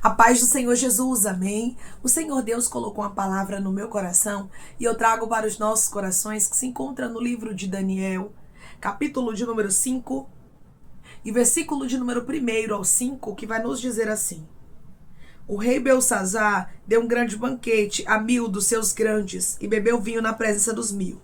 A paz do Senhor Jesus, amém? O Senhor Deus colocou uma palavra no meu coração e eu trago para os nossos corações que se encontra no livro de Daniel, capítulo de número 5 e versículo de número 1 ao 5, que vai nos dizer assim: O rei Belsazar deu um grande banquete a 1000 dos seus grandes e bebeu vinho na presença dos 1000.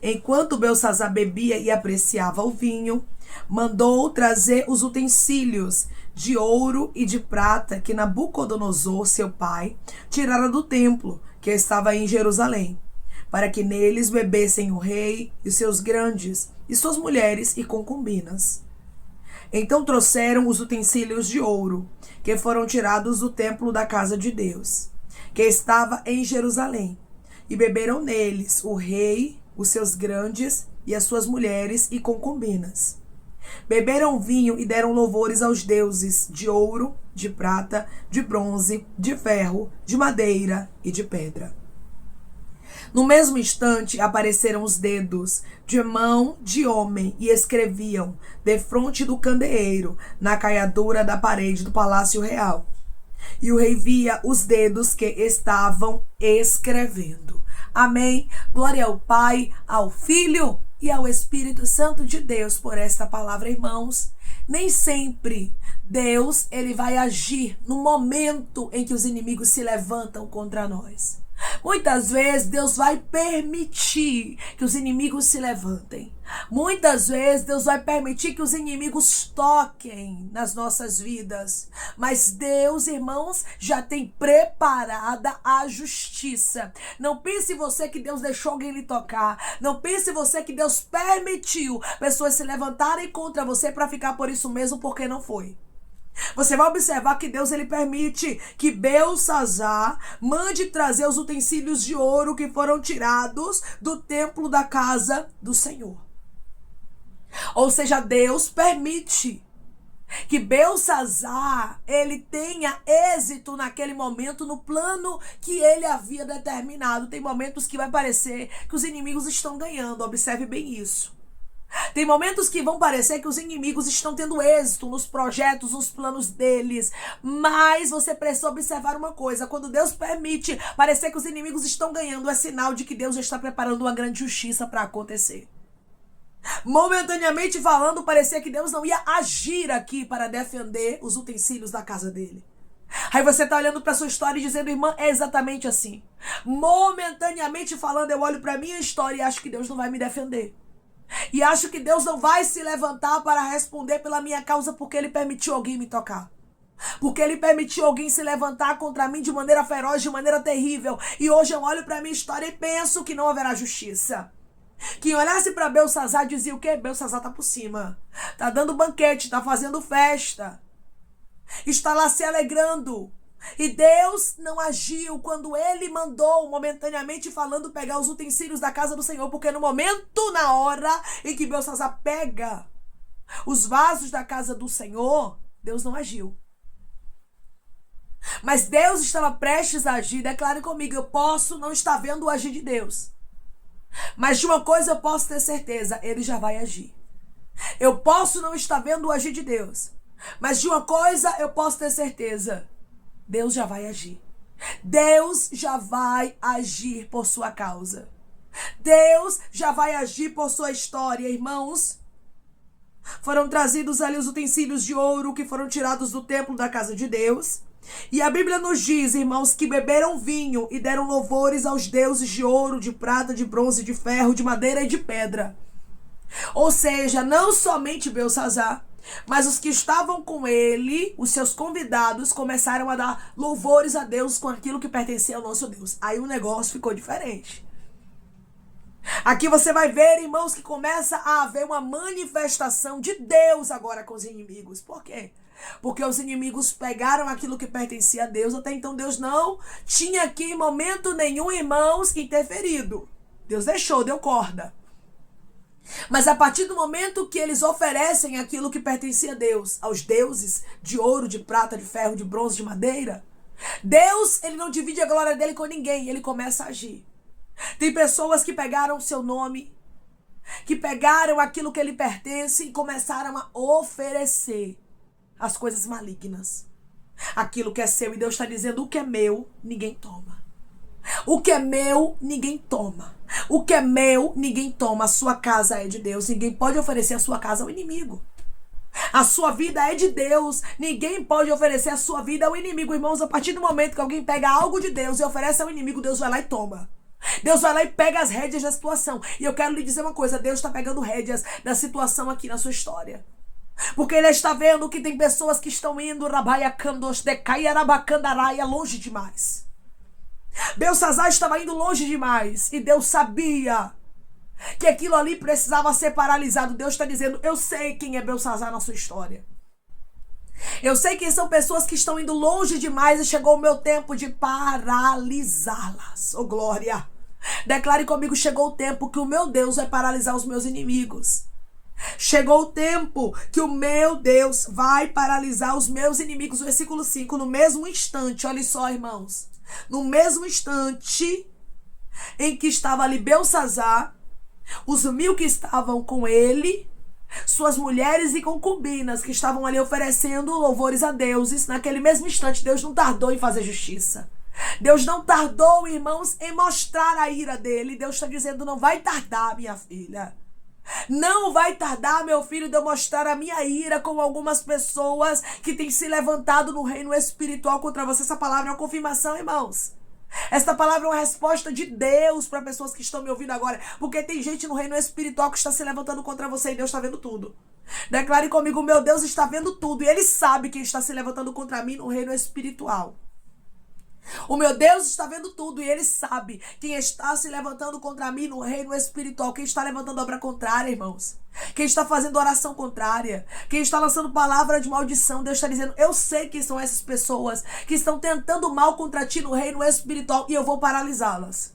Enquanto Belsazar bebia e apreciava o vinho, mandou trazer os utensílios de ouro e de prata que Nabucodonosor, seu pai, tirara do templo que estava em Jerusalém, para que neles bebessem o rei e seus grandes, e suas mulheres e concubinas. Então trouxeram os utensílios de ouro, que foram tirados do templo da casa de Deus, que estava em Jerusalém, e beberam neles o rei, os seus grandes e as suas mulheres e concubinas. Beberam vinho e deram louvores aos deuses de ouro, de prata, de bronze, de ferro, de madeira e de pedra. No mesmo instante apareceram os dedos de mão de homem e escreviam defronte do candeeiro, na caiadura da parede do palácio real. E o rei via os dedos que estavam escrevendo. Amém. Glória ao Pai, ao Filho e ao Espírito Santo de Deus por esta palavra, irmãos. Nem sempre Deus ele vai agir no momento em que os inimigos se levantam contra nós. Muitas vezes Deus vai permitir que os inimigos se levantem. Muitas vezes Deus vai permitir que os inimigos toquem nas nossas vidas. Mas Deus, irmãos, já tem preparada a justiça. Não pense você que Deus deixou alguém lhe tocar. Não pense você que Deus permitiu pessoas se levantarem contra você para ficar por isso mesmo, porque não foi. Você vai observar que Deus ele permite que Belsazar mande trazer os utensílios de ouro que foram tirados do templo da casa do Senhor. Ou seja, Deus permite que Belsazar ele tenha êxito naquele momento no plano que ele havia determinado. Tem momentos que vai parecer que os inimigos estão ganhando, observe bem isso. Tem momentos que vão parecer que os inimigos estão tendo êxito nos projetos, nos planos deles. Mas você precisa observar uma coisa. Quando Deus permite parecer que os inimigos estão ganhando, é sinal de que Deus já está preparando uma grande justiça para acontecer. Momentaneamente falando, parecia que Deus não ia agir aqui para defender os utensílios da casa dele. Aí você está olhando para sua história e dizendo: irmã, é exatamente assim. Momentaneamente falando, eu olho para minha história e acho que Deus não vai me defender. E acho que Deus não vai se levantar para responder pela minha causa porque Ele permitiu alguém me tocar. Porque Ele permitiu alguém se levantar contra mim de maneira feroz, de maneira terrível. E hoje eu olho para minha história e penso que não haverá justiça. Quem olhasse para Belsazar dizia o quê? Belsazar tá por cima. Tá dando banquete, tá fazendo festa. Está lá se alegrando. E Deus não agiu quando ele mandou, momentaneamente falando, pegar os utensílios da casa do Senhor. Porque no momento, na hora em que Belsazar pega os vasos da casa do Senhor, Deus não agiu. Mas Deus estava prestes a agir. Declare comigo: eu posso não estar vendo o agir de Deus, mas de uma coisa eu posso ter certeza: Ele já vai agir. Eu posso não estar vendo o agir de Deus, mas de uma coisa eu posso ter certeza: Deus já vai agir. Deus já vai agir por sua causa. Deus já vai agir por sua história, irmãos. Foram trazidos ali os utensílios de ouro que foram tirados do templo da casa de Deus. E a Bíblia nos diz, irmãos, que beberam vinho e deram louvores aos deuses de ouro, de prata, de bronze, de ferro, de madeira e de pedra. Ou seja, não somente Belsazar, mas os que estavam com ele, os seus convidados, começaram a dar louvores a Deus com aquilo que pertencia ao nosso Deus. Aí o negócio ficou diferente. Aqui você vai ver, irmãos, que começa a haver uma manifestação de Deus agora com os inimigos. Por quê? Porque os inimigos pegaram aquilo que pertencia a Deus. Até então Deus não tinha aqui em momento nenhum, irmãos, interferido. Deus deixou, deu corda. Mas a partir do momento que eles oferecem aquilo que pertencia a Deus, aos deuses de ouro, de prata, de ferro, de bronze, de madeira, Deus, ele não divide a glória dele com ninguém, ele começa a agir. Tem pessoas que pegaram o seu nome, que pegaram aquilo que lhe pertence e começaram a oferecer as coisas malignas. aquilo que é seu. E Deus está dizendo: o que é meu, ninguém toma. O que é meu, ninguém toma. O que é meu, ninguém toma. A sua casa é de Deus. Ninguém pode oferecer a sua casa ao inimigo. A sua vida é de Deus. Ninguém pode oferecer a sua vida ao inimigo. Irmãos, a partir do momento que alguém pega algo de Deus e oferece ao inimigo, Deus vai lá e toma. Deus vai lá e pega as rédeas da situação. E eu quero lhe dizer uma coisa: Deus está pegando rédeas da situação aqui na sua história. Porque Ele está vendo que tem pessoas que estão indo longe demais. Belsazar estava indo longe demais. E Deus sabia que aquilo ali precisava ser paralisado. Deus está dizendo: eu sei quem é Belsazar na sua história. Eu sei quem são pessoas que estão indo longe demais e chegou o meu tempo de paralisá-las. Oh, glória! Declare comigo: chegou o tempo que o meu Deus vai paralisar os meus inimigos. Chegou o tempo que o meu Deus vai paralisar os meus inimigos. Versículo 5. No mesmo instante, olha só, irmãos. No mesmo instante em que estava ali Belsazar, os 1000 que estavam com ele, suas mulheres e concubinas que estavam ali oferecendo louvores a deuses, naquele mesmo instante, Deus não tardou em fazer justiça. Deus não tardou, irmãos, em mostrar a ira dele. Deus está dizendo: não vai tardar, minha filha. Não vai tardar, meu filho, de eu mostrar a minha ira com algumas pessoas que têm se levantado no reino espiritual contra você. Essa palavra é uma confirmação, irmãos. Esta palavra é uma resposta de Deus para pessoas que estão me ouvindo agora. Porque tem gente no reino espiritual que está se levantando contra você e Deus está vendo tudo. Declare comigo: meu Deus está vendo tudo e Ele sabe quem está se levantando contra mim no reino espiritual. O meu Deus está vendo tudo e Ele sabe quem está se levantando contra mim no reino espiritual. Quem está levantando obra contrária, irmãos. Quem está fazendo oração contrária. Quem está lançando palavra de maldição. Deus está dizendo: eu sei quem são essas pessoas que estão tentando mal contra ti no reino espiritual e eu vou paralisá-las.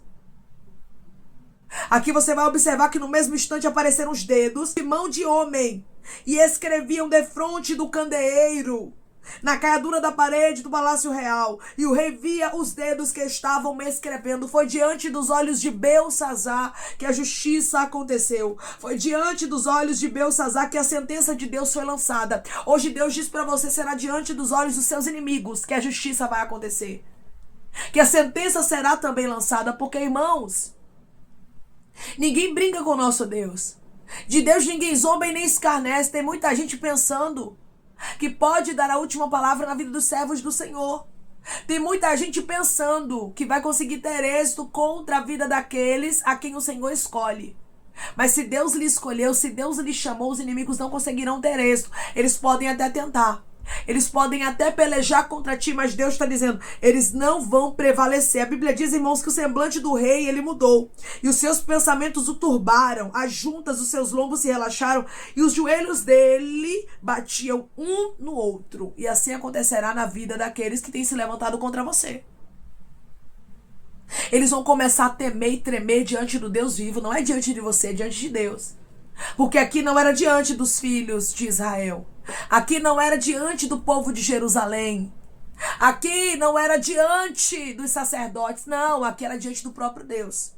Aqui você vai observar que no mesmo instante apareceram os dedos de mão de homem e escreviam defronte do candeeiro, na caiadura da parede do palácio real. E o rei via os dedos que estavam me escrevendo. Foi diante dos olhos de Belsazar que a justiça aconteceu. Foi diante dos olhos de Belsazar que a sentença de Deus foi lançada. Hoje Deus diz para você: será diante dos olhos dos seus inimigos que a justiça vai acontecer, que a sentença será também lançada. Porque, irmãos, ninguém brinca com o nosso Deus. De Deus ninguém zomba e nem escarnece. Tem muita gente pensando que pode dar a última palavra na vida dos servos do Senhor. Tem muita gente pensando que vai conseguir ter êxito contra a vida daqueles a quem o Senhor escolhe. Mas se Deus lhe escolheu, se Deus lhe chamou, os inimigos não conseguirão ter êxito. Eles podem até tentar. Eles podem até pelejar contra ti, mas Deus está dizendo: eles não vão prevalecer. A Bíblia diz, irmãos, que o semblante do rei, ele mudou. E os seus pensamentos o turbaram. As juntas dos seus lombos se relaxaram. E os joelhos dele batiam um no outro. E assim acontecerá na vida daqueles que têm se levantado contra você. Eles vão começar a temer e tremer diante do Deus vivo. Não é diante de você, é diante de Deus. Porque aqui não era diante dos filhos de Israel. Aqui não era diante do povo de Jerusalém. Aqui não era diante dos sacerdotes. Não, aqui era diante do próprio Deus.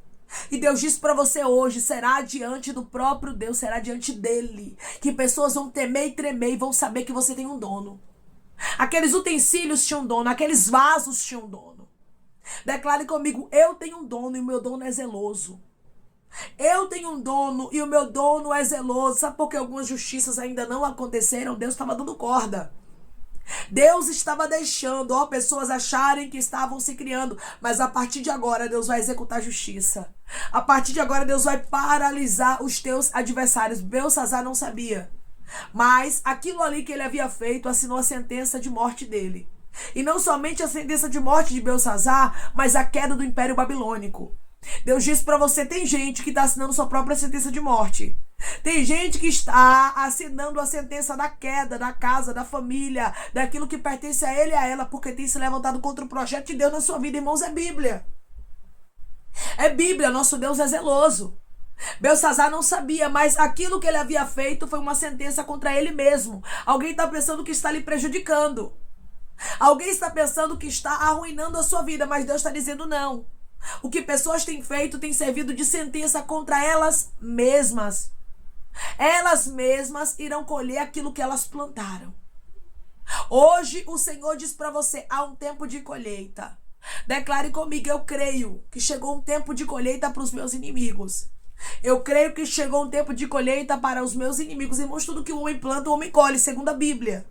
E Deus disse para você hoje: será diante do próprio Deus, será diante dele, que pessoas vão temer e tremer e vão saber que você tem um dono. Aqueles utensílios tinham dono, aqueles vasos tinham dono. Declare comigo: eu tenho um dono e o meu dono é zeloso. Eu tenho um dono e o meu dono é zeloso. Sabe por que algumas justiças ainda não aconteceram? Deus estava dando corda. Deus estava deixando pessoas acharem que estavam se criando. Mas a partir de agora Deus vai executar justiça. A partir de agora Deus vai paralisar os teus adversários. Belsazar não sabia. Mas aquilo ali que ele havia feito assinou a sentença de morte dele. E não somente a sentença de morte de Belsazar, mas a queda do Império Babilônico. Deus disse para você: tem gente que está assinando sua própria sentença de morte. Tem gente que está assinando a sentença da queda, da casa, da família, daquilo que pertence a ele e a ela, porque tem se levantado contra o projeto de Deus na sua vida. Irmãos, é Bíblia. É Bíblia, nosso Deus é zeloso. Belsazar não sabia, mas aquilo que ele havia feito foi uma sentença contra ele mesmo. Alguém está pensando que está lhe prejudicando. Alguém está pensando que está arruinando a sua vida, mas Deus está dizendo não. O que pessoas têm feito tem servido de sentença contra elas mesmas. Elas mesmas irão colher aquilo que elas plantaram. Hoje o Senhor diz para você, há um tempo de colheita. Declare comigo, eu creio que chegou um tempo de colheita para os meus inimigos. Eu creio que chegou um tempo de colheita para os meus inimigos. Irmãos, tudo que o homem planta, o homem colhe, segundo a Bíblia.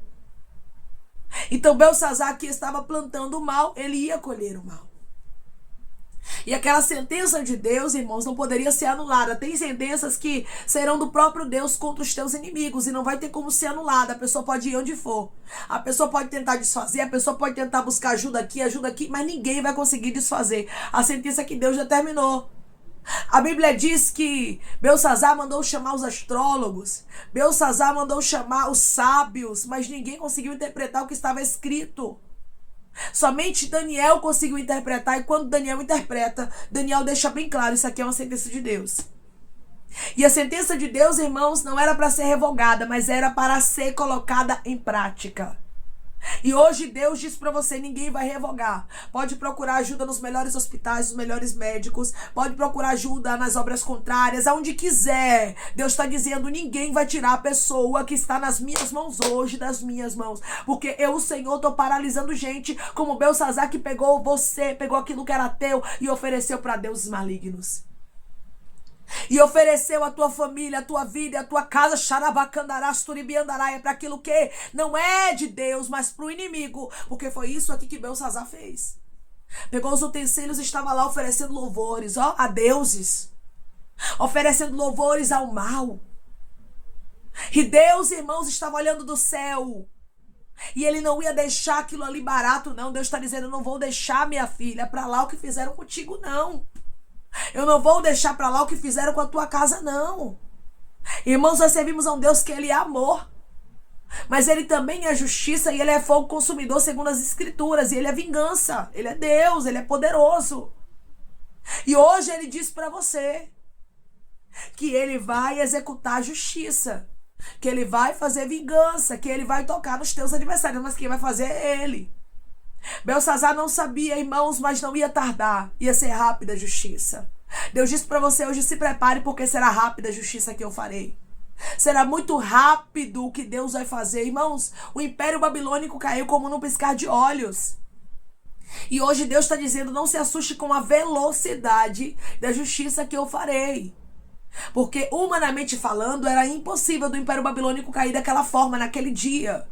Então Belsazar, que estava plantando o mal, ele ia colher o mal. E aquela sentença de Deus, irmãos, não poderia ser anulada. Tem sentenças que serão do próprio Deus contra os teus inimigos e não vai ter como ser anulada. A pessoa pode ir onde for. A pessoa pode tentar desfazer, a pessoa pode tentar buscar ajuda aqui, mas ninguém vai conseguir desfazer a sentença que Deus determinou. A Bíblia diz que Belsazar mandou chamar os astrólogos, Belsazar mandou chamar os sábios, mas ninguém conseguiu interpretar o que estava escrito. Somente Daniel conseguiu interpretar, e quando Daniel interpreta, Daniel deixa bem claro, isso aqui é uma sentença de Deus. E a sentença de Deus, irmãos, não era para ser revogada, mas era para ser colocada em prática. E hoje Deus diz para você, ninguém vai revogar. Pode procurar ajuda nos melhores hospitais, nos melhores médicos, pode procurar ajuda nas obras contrárias, aonde quiser. Deus está dizendo, ninguém vai tirar a pessoa que está nas minhas mãos hoje das minhas mãos. Porque eu, o Senhor, estou paralisando gente como Belsazar, que pegou você, pegou aquilo que era teu e ofereceu para deuses malignos. E ofereceu a tua família, a tua vida e a tua casa, xarabacandarás, turibiandaraia, para aquilo que não é de Deus, mas para o inimigo. Porque foi isso aqui que Belsazar fez. Pegou os utensílios e estava lá oferecendo louvores, a deuses. Oferecendo louvores ao mal. E Deus, irmãos, estava olhando do céu. E ele não ia deixar aquilo ali barato, não. Deus está dizendo, eu não vou deixar minha filha para lá o que fizeram contigo, não. Eu não vou deixar para lá o que fizeram com a tua casa, não. Irmãos, nós servimos a um Deus que ele é amor. Mas ele também é justiça e ele é fogo consumidor segundo as escrituras. E ele é vingança. Ele é Deus, ele é poderoso. E hoje ele diz para você que ele vai executar justiça. Que ele vai fazer vingança. Que ele vai tocar nos teus adversários. Mas quem vai fazer é ele. Belsazar não sabia, irmãos, mas não ia tardar. Ia ser rápida a justiça. Deus disse para você hoje, se prepare porque será rápida a justiça que eu farei. Será muito rápido o que Deus vai fazer. Irmãos, o Império Babilônico caiu como num piscar de olhos. E hoje Deus está dizendo, não se assuste com a velocidade da justiça que eu farei. Porque, humanamente falando, era impossível do Império Babilônico cair daquela forma, naquele dia.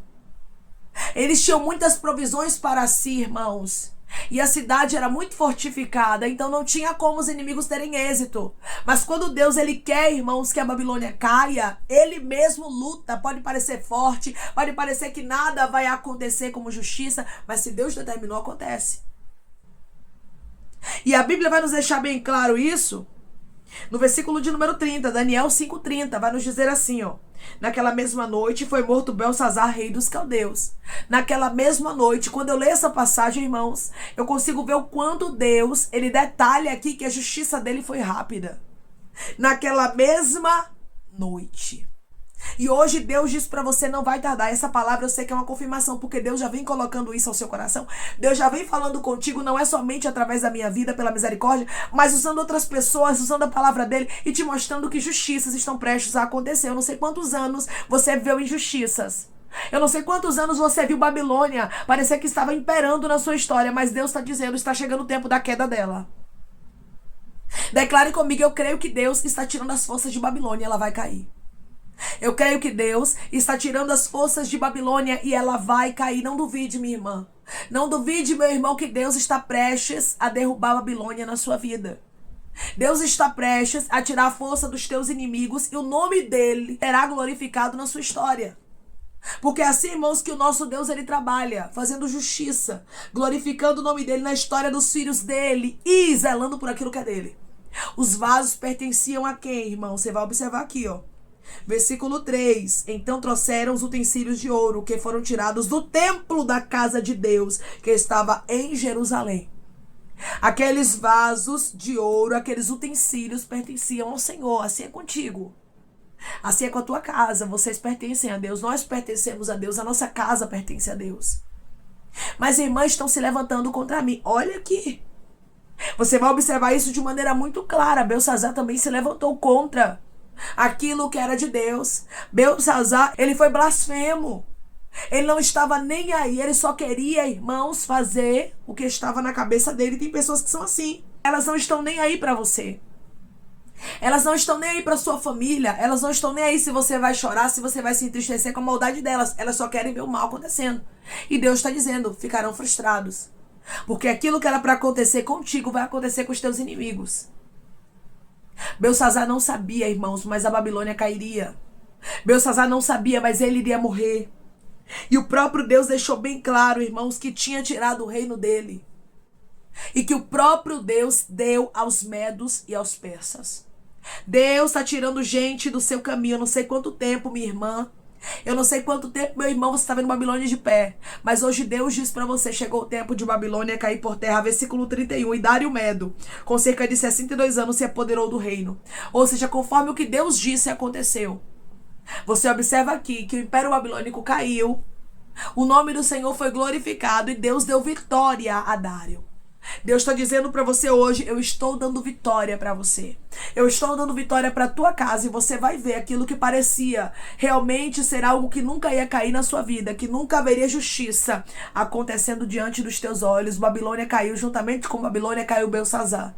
Eles tinham muitas provisões para si, irmãos. E a cidade era muito fortificada, então não tinha como os inimigos terem êxito. Mas quando Deus ele quer, irmãos, que a Babilônia caia, ele mesmo luta. Pode parecer forte, pode parecer que nada vai acontecer como justiça, mas se Deus determinou, acontece. E a Bíblia vai nos deixar bem claro isso. No versículo de número 30, Daniel 5:30, vai nos dizer assim, naquela mesma noite foi morto Belsazar, rei dos caldeus. Naquela mesma noite, quando eu leio essa passagem, irmãos, eu consigo ver o quanto Deus, ele detalha aqui que a justiça dele foi rápida. Naquela mesma noite. E hoje Deus diz para você, não vai tardar. Essa palavra eu sei que é uma confirmação, porque Deus já vem colocando isso ao seu coração. Deus já vem falando contigo, não é somente através da minha vida, pela misericórdia, mas usando outras pessoas, usando a palavra dele e te mostrando que justiças estão prestes a acontecer. Eu não sei quantos anos você viveu injustiças. Eu não sei quantos anos você viu Babilônia parecer que estava imperando na sua história, mas Deus está dizendo, está chegando o tempo da queda dela. Declare comigo, eu creio que Deus está tirando as forças de Babilônia e ela vai cair. Eu creio que Deus está tirando as forças de Babilônia e ela vai cair. Não duvide, minha irmã. Não duvide, meu irmão, que Deus está prestes a derrubar a Babilônia na sua vida. Deus está prestes a tirar a força dos teus inimigos e o nome dele será glorificado na sua história. Porque é assim, irmãos, que o nosso Deus ele trabalha, fazendo justiça, glorificando o nome dele na história dos filhos dele e zelando por aquilo que é dele. Os vasos pertenciam a quem, irmão? Você vai observar aqui, Versículo 3. Então trouxeram os utensílios de ouro que foram tirados do templo da casa de Deus, que estava em Jerusalém. Aqueles vasos de ouro, aqueles utensílios pertenciam ao Senhor. Assim é contigo. Assim é com a tua casa. Vocês pertencem a Deus. Nós pertencemos a Deus. A nossa casa pertence a Deus. Mas irmãs estão se levantando contra mim. Olha aqui. Você vai observar isso de maneira muito clara. Belsazar também se levantou contra aquilo que era de Deus. Belsazar, ele foi blasfemo. Ele não estava nem aí, ele só queria, irmãos, fazer o que estava na cabeça dele. Tem pessoas que são assim. Elas não estão nem aí para você. Elas não estão nem aí para sua família. Elas não estão nem aí se você vai chorar, se você vai se entristecer com a maldade delas. Elas só querem ver o mal acontecendo. E Deus está dizendo, ficarão frustrados. Porque aquilo que era para acontecer contigo vai acontecer com os teus inimigos. Belsazar não sabia, irmãos, mas a Babilônia cairia. Belsazar não sabia, mas ele iria morrer. E o próprio Deus deixou bem claro, irmãos, que tinha tirado o reino dele. E que o próprio Deus deu aos medos e aos persas. Deus está tirando gente do seu caminho. Eu não sei quanto tempo, minha irmã. Eu não sei quanto tempo, meu irmão, você está vendo Babilônia de pé. Mas hoje Deus diz para você, chegou o tempo de Babilônia cair por terra. Versículo 31. E Dário Medo, com cerca de 62 anos, se apoderou do reino. Ou seja, conforme o que Deus disse, aconteceu. Você observa aqui que o Império Babilônico caiu. O nome do Senhor foi glorificado e Deus deu vitória a Dário. Deus está dizendo para você hoje, eu estou dando vitória para você. Eu estou dando vitória para tua casa e você vai ver aquilo que parecia realmente ser algo que nunca ia cair na sua vida, que nunca haveria justiça acontecendo diante dos teus olhos. Babilônia caiu, juntamente com Babilônia caiu Belsazar.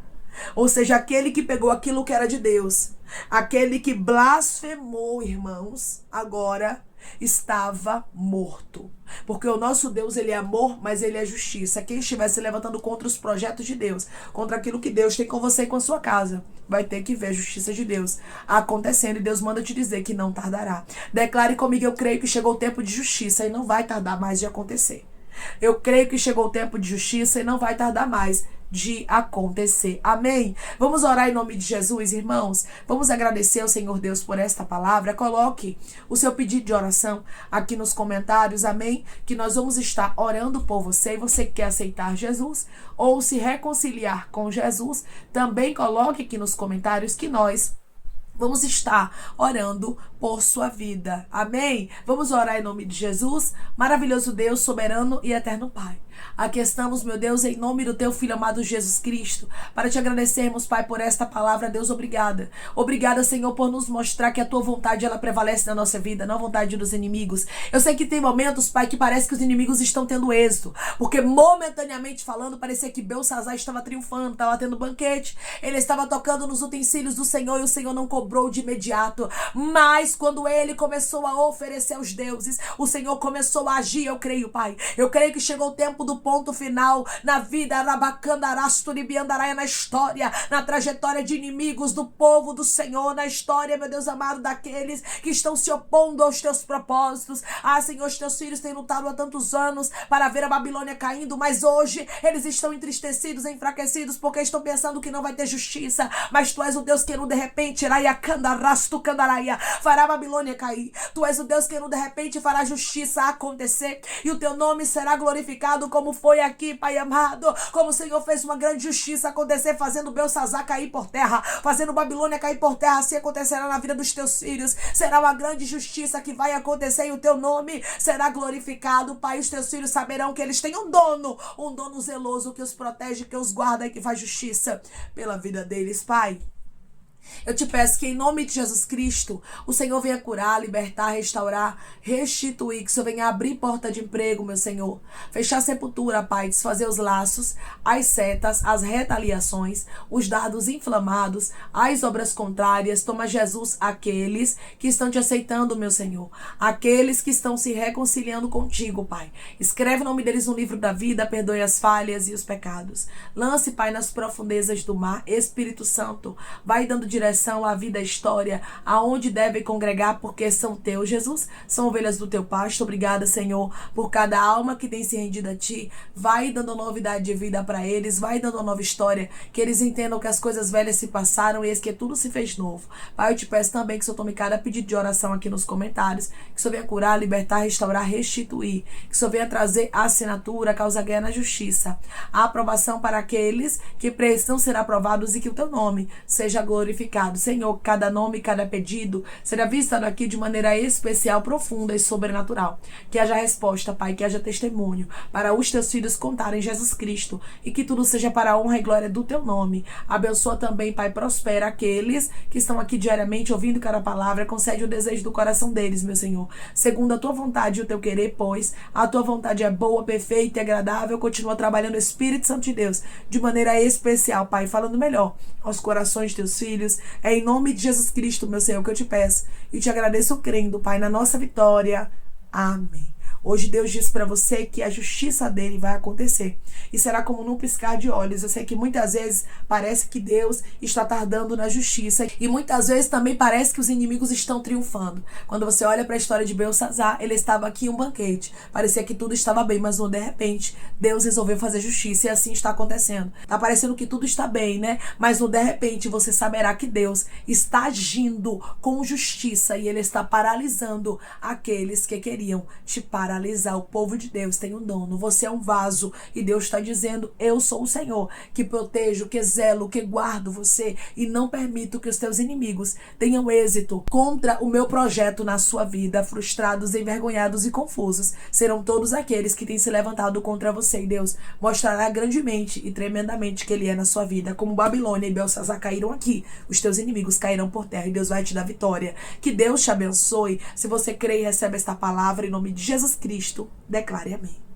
Ou seja, aquele que pegou aquilo que era de Deus, aquele que blasfemou, irmãos, agora estava morto. Porque o nosso Deus, ele é amor, mas ele é justiça. Quem estiver se levantando contra os projetos de Deus, contra aquilo que Deus tem com você e com a sua casa, vai ter que ver a justiça de Deus acontecendo. E Deus manda te dizer que não tardará. Declare comigo, eu creio que chegou o tempo de justiça e não vai tardar mais de acontecer. Eu creio que chegou o tempo de justiça e não vai tardar mais de acontecer. Amém? Vamos orar em nome de Jesus, irmãos. Vamos agradecer ao Senhor Deus por esta palavra. Coloque o seu pedido de oração aqui nos comentários. Amém? Que nós vamos estar orando por você. E você quer aceitar Jesus ou se reconciliar com Jesus, também coloque aqui nos comentários que nós vamos estar orando por sua vida. Amém? Vamos orar em nome de Jesus. Maravilhoso Deus, soberano e eterno Pai. Aqui estamos, meu Deus, em nome do teu Filho amado Jesus Cristo, para te agradecermos, Pai, por esta palavra. Deus, obrigada. Obrigada, Senhor, por nos mostrar que a tua vontade, ela prevalece na nossa vida, não a vontade dos inimigos. Eu sei que tem momentos, Pai, que parece que os inimigos estão tendo êxito, porque momentaneamente falando, parecia que Belsazar estava triunfando, estava tendo banquete, ele estava tocando nos utensílios do Senhor e o Senhor não cobrou de imediato. Mas quando ele começou a oferecer aos deuses, o Senhor começou a agir. Eu creio, Pai. Eu creio que chegou o tempo do ponto final na vida, na história, na trajetória de inimigos do povo do Senhor, na história, meu Deus amado, daqueles que estão se opondo aos teus propósitos. Ah, Senhor, os teus filhos têm lutado há tantos anos para ver a Babilônia caindo, mas hoje eles estão entristecidos, enfraquecidos, porque estão pensando que não vai ter justiça. Mas tu és o Deus que de repente fará a Babilônia cair. Tu és o Deus que de repente fará a justiça acontecer e o teu nome será glorificado, como foi aqui, Pai amado, como o Senhor fez uma grande justiça acontecer, fazendo Belsazar cair por terra, fazendo Babilônia cair por terra. Assim acontecerá na vida dos teus filhos. Será uma grande justiça que vai acontecer e o teu nome será glorificado, Pai. Os teus filhos saberão que eles têm um dono zeloso que os protege, que os guarda e que faz justiça pela vida deles, Pai. Eu te peço que em nome de Jesus Cristo, o Senhor venha curar, libertar, restaurar, restituir, que o Senhor venha abrir porta de emprego, meu Senhor. Fechar a sepultura, Pai, desfazer os laços, as setas, as retaliações, os dardos inflamados, as obras contrárias. Toma, Jesus, aqueles que estão te aceitando, meu Senhor. Aqueles que estão se reconciliando contigo, Pai. Escreve o nome deles no livro da vida, perdoe as falhas e os pecados. Lance, Pai, nas profundezas do mar. Espírito Santo, vai dando direção à vida, à história, aonde devem congregar, porque são teus, Jesus, são ovelhas do teu pasto. Obrigada, Senhor, por cada alma que tem se rendido a ti. Vai dando novidade de vida para eles, vai dando uma nova história, que eles entendam que as coisas velhas se passaram e eis que tudo se fez novo. Pai, eu te peço também que o Senhor tome cada pedido de oração aqui nos comentários, que o Senhor venha curar, libertar, restaurar, restituir, que o Senhor venha trazer a assinatura, a causa ganha na justiça, a aprovação para aqueles que precisam ser aprovados e que o teu nome seja glorificado significado. Senhor, cada nome, cada pedido será visto aqui de maneira especial, profunda e sobrenatural. Que haja resposta, Pai, que haja testemunho para os teus filhos contarem Jesus Cristo e que tudo seja para a honra e glória do teu nome. Abençoa também, Pai, prospera aqueles que estão aqui diariamente ouvindo cada palavra. Concede o desejo do coração deles, meu Senhor, segundo a tua vontade e o teu querer, pois a tua vontade é boa, perfeita e agradável. Continua trabalhando o Espírito Santo de Deus de maneira especial, Pai, falando melhor aos corações de teus filhos. É em nome de Jesus Cristo, meu Senhor, que eu te peço e te agradeço crendo, Pai, na nossa vitória. Amém. Hoje Deus diz para você que a justiça dele vai acontecer e será como num piscar de olhos. Eu sei que muitas vezes parece que Deus está tardando na justiça e muitas vezes também parece que os inimigos estão triunfando. Quando você olha para a história de Belsazar, ele estava aqui em um banquete, parecia que tudo estava bem, mas de repente Deus resolveu fazer justiça e assim está acontecendo. Tá parecendo que tudo está bem, né? Mas de repente você saberá que Deus está agindo com justiça e ele está paralisando aqueles que queriam te paralisar. O povo de Deus tem um dono, você é um vaso e Deus está dizendo: eu sou o Senhor que protejo, que zelo, que guardo você e não permito que os teus inimigos tenham êxito contra o meu projeto na sua vida. Frustrados, envergonhados e confusos serão todos aqueles que têm se levantado contra você, e Deus mostrará grandemente e tremendamente que ele é na sua vida. Como Babilônia e Belsazar caíram aqui, os teus inimigos cairão por terra e Deus vai te dar vitória. Que Deus te abençoe. Se você crê e recebe esta palavra em nome de Jesus Cristo, declare amém.